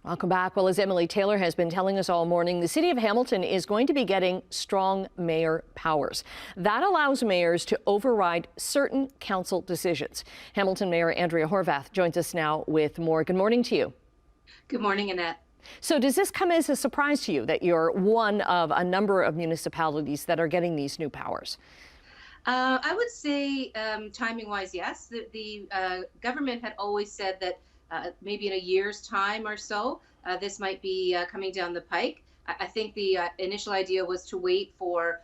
Welcome back. Well, as Emily Taylor has been telling us all morning, the City of Hamilton is going to be getting strong mayor powers. That allows mayors to override certain council decisions. Hamilton Mayor Andrea Horwath joins us now with more. Good morning to you. Good morning, Annette. So does this come as a surprise to you that you're one of a number of municipalities that are getting these new powers? I would say timing-wise, yes. The government had always said that maybe in a year's time or so, this might be coming down the pike. I think the initial idea was to wait for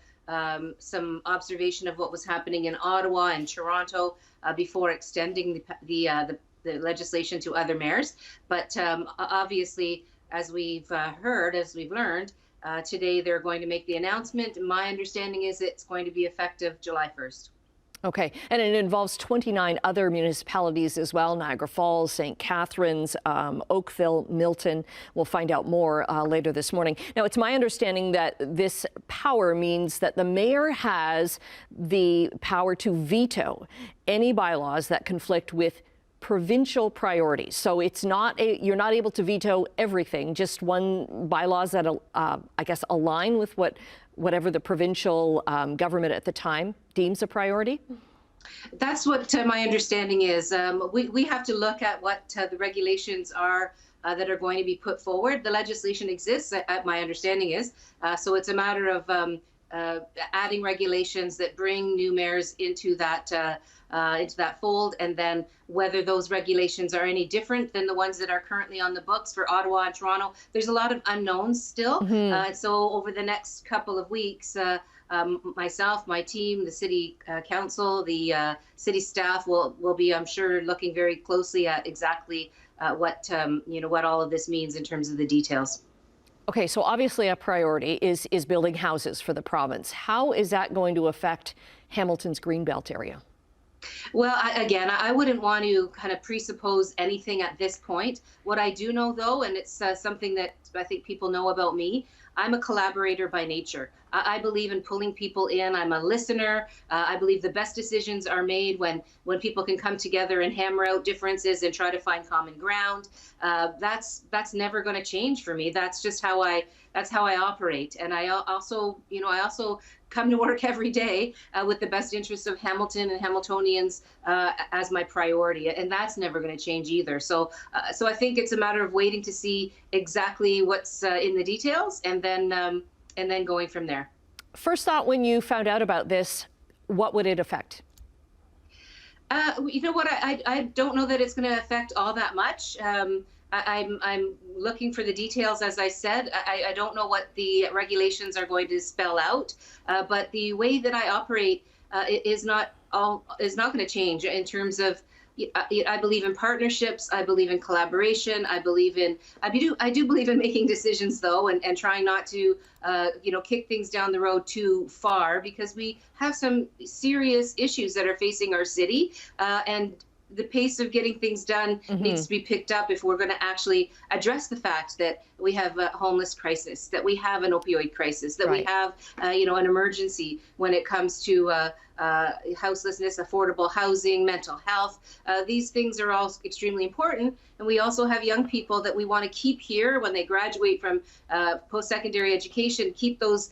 some observation of what was happening in Ottawa and Toronto before extending the legislation to other mayors. But obviously, as we've heard, as we've learned, today they're going to make the announcement. My understanding is it's going to be effective July 1st. Okay, and it involves 29 other municipalities as well: Niagara Falls, St. Catharines, Oakville, Milton. We'll find out more later this morning. Now, it's my understanding that this power means that the mayor has the power to veto any bylaws that conflict with provincial priorities. So it's not you're not able to veto everything, just bylaws that I guess align with whatever the provincial government at the time deems a priority. That's what my understanding is. We have to look at what the regulations are that are going to be put forward. The legislation exists, my understanding is. So it's a matter of adding regulations that bring new mayors into that fold, and then whether those regulations are any different than the ones that are currently on the books for Ottawa and Toronto. There's a lot of unknowns still. So over the next couple of weeks, myself, my team, the city council, the city staff will be, I'm sure, looking very closely at exactly what all of this means in terms of the details. Okay, so obviously a priority is building houses for the province. How is that going to affect Hamilton's Greenbelt area? Well, I wouldn't want to kind of presuppose anything at this point. What I do know, though, and it's something that I think people know about me, I'm a collaborator by nature. I believe in pulling people in. I'm a listener. I believe the best decisions are made when people can come together and hammer out differences and try to find common ground. That's never going to change for me. That's just how I operate. And I also come to work every day with the best interests of Hamilton and Hamiltonians as my priority, and that's never going to change either. So I think it's a matter of waiting to see exactly what's in the details, and then going from there. First thought when you found out about this, what would it affect? You know what? I don't know that it's going to affect all that much. I'm looking for the details, as I said. I don't know what the regulations are going to spell out, but the way that I operate is not going to change in terms of. I believe in partnerships. I believe in collaboration. I do believe in making decisions, though, and trying not to kick things down the road too far, because we have some serious issues that are facing our city, and the pace of getting things done needs to be picked up if we're going to actually address the fact that we have a homeless crisis, that we have an opioid crisis, that we have an emergency when it comes to houselessness, affordable housing, mental health. These things are all extremely important. And we also have young people that we want to keep here when they graduate from post-secondary education, keep those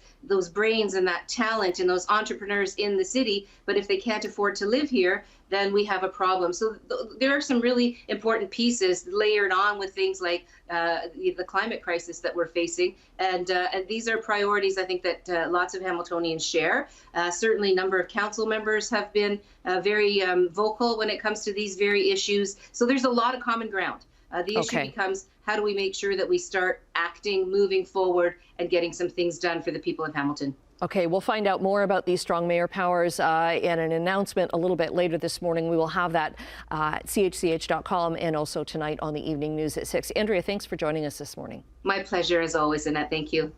brains and that talent and those entrepreneurs in the city. But if they can't afford to live here, then we have a problem. So there are some really important pieces layered on with things like the climate crisis that we're facing. And these are priorities, I think, that lots of Hamiltonians share. Certainly a number of council members have been very vocal when it comes to these very issues. So there's a lot of common ground. The issue becomes, how do we make sure that we start acting, moving forward, and getting some things done for the people of Hamilton? Okay, we'll find out more about these strong mayor powers and an announcement a little bit later this morning. We will have that at chch.com and also tonight on the evening news at 6. Andrea, thanks for joining us this morning. My pleasure, as always, Annette. Thank you.